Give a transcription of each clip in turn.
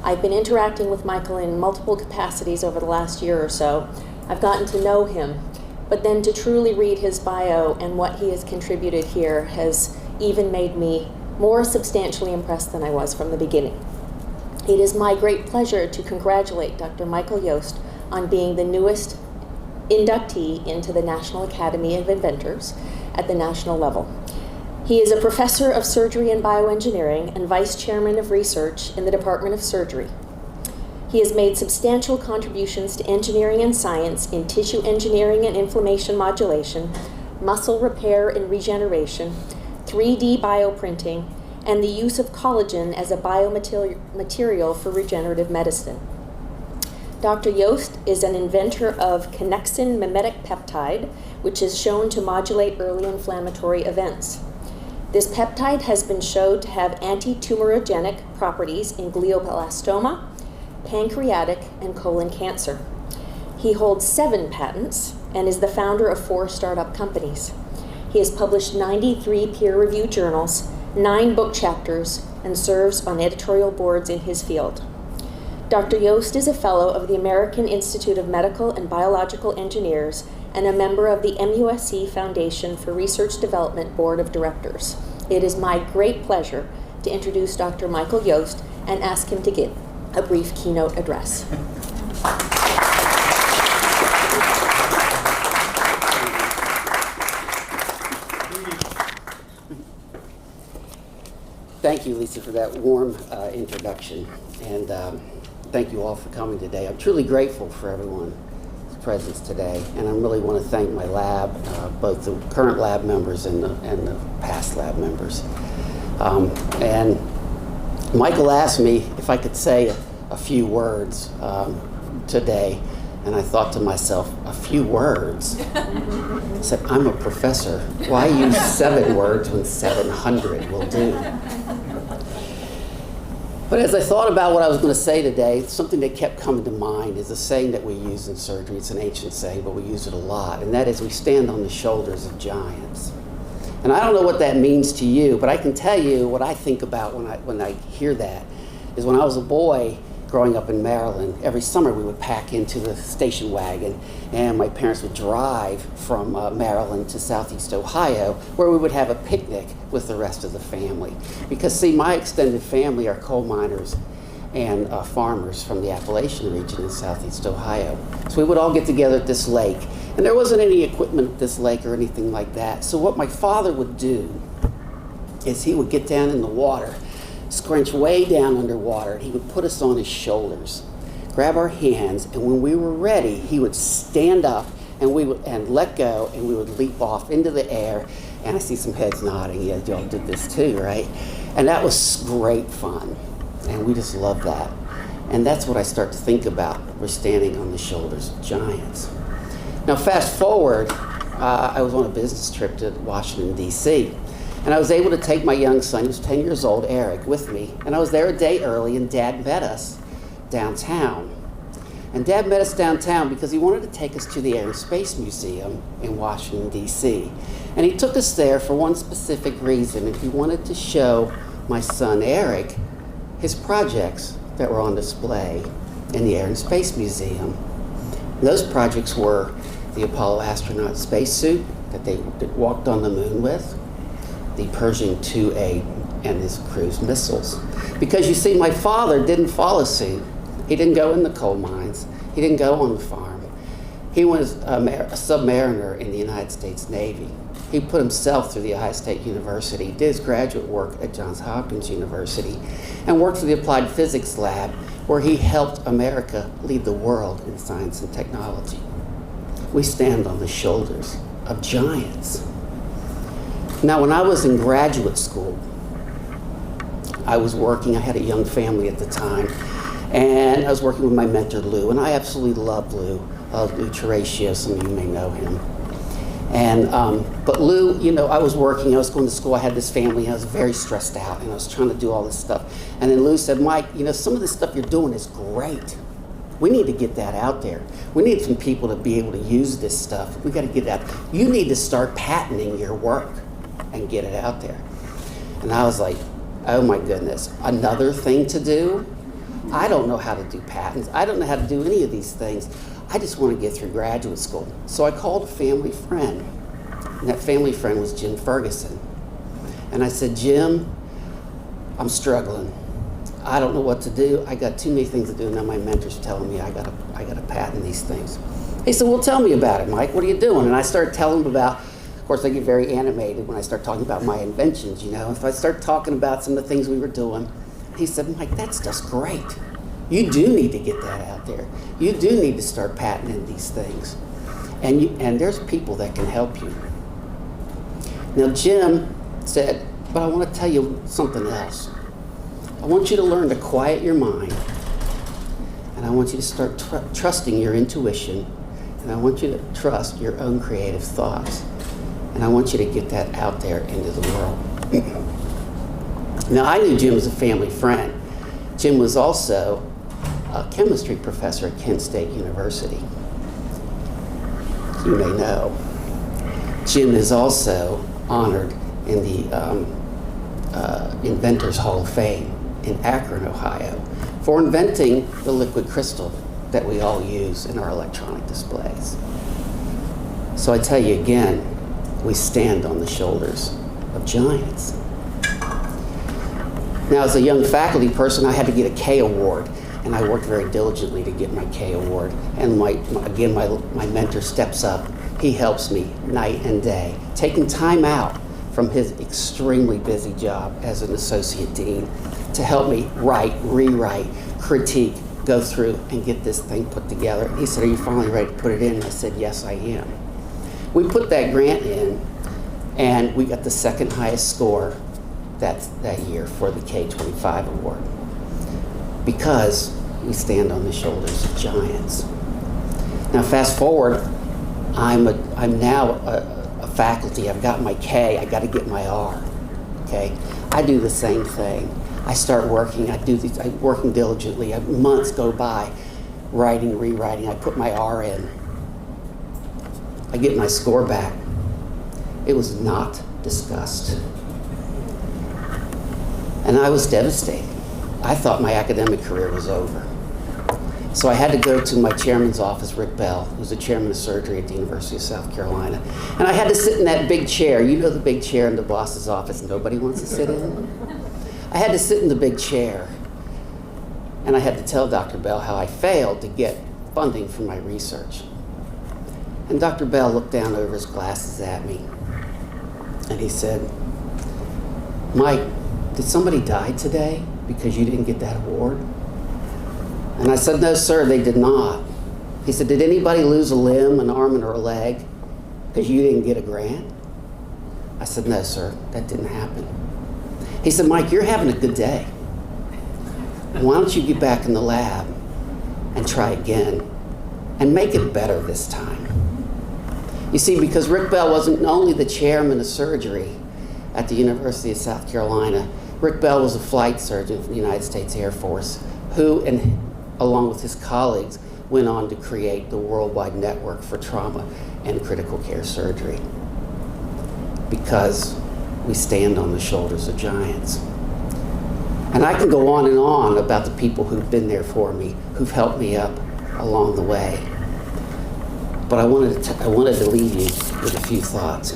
I've been interacting with Michael in multiple capacities over the last year or so. I've gotten to know him, but then to truly read his bio and what he has contributed here has even made me more substantially impressed than I was from the beginning. It is my great pleasure to congratulate Dr. Michael Yost on being the newest inductee into the National Academy of Inventors at the national level. He is a professor of surgery and bioengineering and vice chairman of research in the Department of Surgery. He has made substantial contributions to engineering and science in tissue engineering and inflammation modulation, muscle repair and regeneration, 3D bioprinting, and the use of collagen as a biomaterial for regenerative medicine. Dr. Yost is an inventor of connexin mimetic peptide, which is shown to modulate early inflammatory events. This peptide has been shown to have anti-tumorigenic properties in glioblastoma, pancreatic, and colon cancer. He holds 7 patents and is the founder of 4 startup companies. He has published 93 peer-reviewed journals, 9 book chapters, and serves on editorial boards in his field. Dr. Yost is a fellow of the American Institute of Medical and Biological Engineers and a member of the MUSC Foundation for Research Development Board of Directors. It is my great pleasure to introduce Dr. Michael Yost and ask him to give a brief keynote address. Thank you, Lisa, for that warm introduction, and thank you all for coming today. I'm truly grateful for everyone's presence today, and I really want to thank my lab, both the current lab members and the past lab members. And Michael asked me if I could say a few words today, and I thought to myself, a few words? I said, I'm a professor. Why use 7 words when 700 will do? But as I thought about what I was going to say today, something that kept coming to mind is a saying that we use in surgery. It's an ancient saying, but we use it a lot, and that is we stand on the shoulders of giants. And I don't know what that means to you, but I can tell you what I think about when I hear that is when I was a boy growing up in Maryland, every summer we would pack into the station wagon, and my parents would drive from Maryland to Southeast Ohio, where we would have a picnic with the rest of the family. Because see, my extended family are coal miners and farmers from the Appalachian region in Southeast Ohio. So we would all get together at this lake, and there wasn't any equipment at this lake or anything like that. So what my father would do is he would get down in the water, scrunch way down underwater, and he would put us on his shoulders, grab our hands, and when we were ready, he would stand up and let go, and we would leap off into the air. And I see some heads nodding. Yeah, y'all did this too, right? And that was great fun, and we just loved that. And that's what I start to think about. We're standing on the shoulders of giants. Now, fast forward, I was on a business trip to Washington, D.C., and I was able to take my young son, he was 10 years old, Eric, with me. And I was there a day early, and Dad met us downtown. And Dad met us downtown because he wanted to take us to the Air and Space Museum in Washington, D.C. And he took us there for one specific reason, and he wanted to show my son, Eric, his projects that were on display in the Air and Space Museum. And those projects were the Apollo astronaut spacesuit that they walked on the moon with, the Pershing 2A and his cruise missiles. Because you see, my father didn't follow suit. He didn't go in the coal mines. He didn't go on the farm. He was a submariner in the United States Navy. He put himself through the Ohio State University, did his graduate work at Johns Hopkins University, and worked for the Applied Physics Lab, where he helped America lead the world in science and technology. We stand on the shoulders of giants. Now, when I was in graduate school, I had a young family at the time, and I was working with my mentor, Lou, and I absolutely love Lou. Lou Teratio, some of you may know him. And, but Lou, I was working, I was going to school, I had this family, and I was very stressed out, and I was trying to do all this stuff. And then Lou said, Mike, some of this stuff you're doing is great. We need to get that out there. We need some people to be able to use this stuff. We got to get it out. You need to start patenting your work and get it out there. And I was like, oh my goodness, another thing to do? I don't know how to do patents. I don't know how to do any of these things. I just want to get through graduate school. So I called a family friend, and that family friend was Jim Ferguson. And I said, Jim, I'm struggling. I don't know what to do. I got too many things to do. Now my mentor's telling me I gotta patent these things. He said, well, tell me about it, Mike. What are you doing? And I started telling him about, of course, I get very animated when I start talking about my inventions, you know. If I start talking about some of the things we were doing, he said, Mike, that stuff's great. You do need to get that out there. You do need to start patenting these things. And there's people that can help you. Now, Jim said, but I want to tell you something else. I want you to learn to quiet your mind, and I want you to start trusting your intuition, and I want you to trust your own creative thoughts, and I want you to get that out there into the world. Now, I knew Jim as a family friend. Jim was also a chemistry professor at Kent State University. You may know. Jim is also honored in the Inventors Hall of Fame in Akron, Ohio, for inventing the liquid crystal that we all use in our electronic displays. So I tell you again, we stand on the shoulders of giants. Now, as a young faculty person, I had to get a K award, and I worked very diligently to get my K award. And my mentor steps up. He helps me night and day, taking time out from his extremely busy job as an associate dean to help me write, rewrite, critique, go through and get this thing put together. And he said, are you finally ready to put it in? And I said, yes, I am. We put that grant in, and we got the second highest score that year for the K25 award, because we stand on the shoulders of giants. Now, fast forward, I'm now a faculty. I've got my K. I got to get my R. Okay, I do the same thing. I start working. I'm working diligently. Months go by, writing, rewriting. I put my R in. I get my score back. It was not discussed. And I was devastated. I thought my academic career was over. So I had to go to my chairman's office, Rick Bell, who's the chairman of surgery at the University of South Carolina. And I had to sit in that big chair. You know, the big chair in the boss's office nobody wants to sit in? I had to sit in the big chair. And I had to tell Dr. Bell how I failed to get funding for my research. And Dr. Bell looked down over his glasses at me, and he said, Mike, did somebody die today because you didn't get that award? And I said, no, sir, they did not. He said, did anybody lose a limb, an arm, or a leg because you didn't get a grant? I said, no, sir, that didn't happen. He said, Mike, you're having a good day. Why don't you get back in the lab and try again and make it better this time? You see, because Rick Bell wasn't only the chairman of surgery at the University of South Carolina, Rick Bell was a flight surgeon for the United States Air Force who, along with his colleagues, went on to create the worldwide network for trauma and critical care surgery, because we stand on the shoulders of giants. And I can go on and on about the people who've been there for me, who've helped me up along the way. But I wanted to leave you with a few thoughts.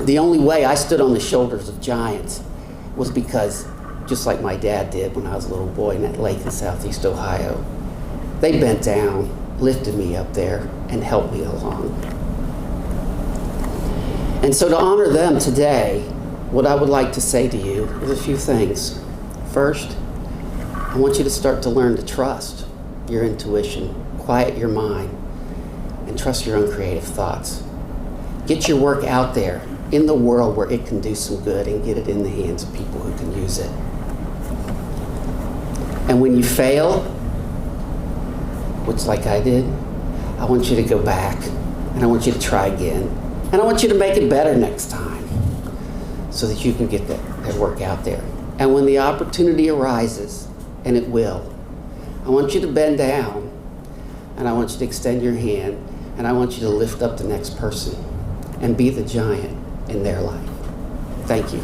The only way I stood on the shoulders of giants was because, just like my dad did when I was a little boy in that lake in southeast Ohio, they bent down, lifted me up there, and helped me along. And so to honor them today, what I would like to say to you is a few things. First, I want you to start to learn to trust your intuition, quiet your mind, and trust your own creative thoughts. Get your work out there in the world where it can do some good, and get it in the hands of people who can use it. And when you fail, which like I did, I want you to go back, and I want you to try again, and I want you to make it better next time so that you can get that work out there. And when the opportunity arises, and it will, I want you to bend down, and I want you to extend your hand, and I want you to lift up the next person and be the giant in their life. Thank you.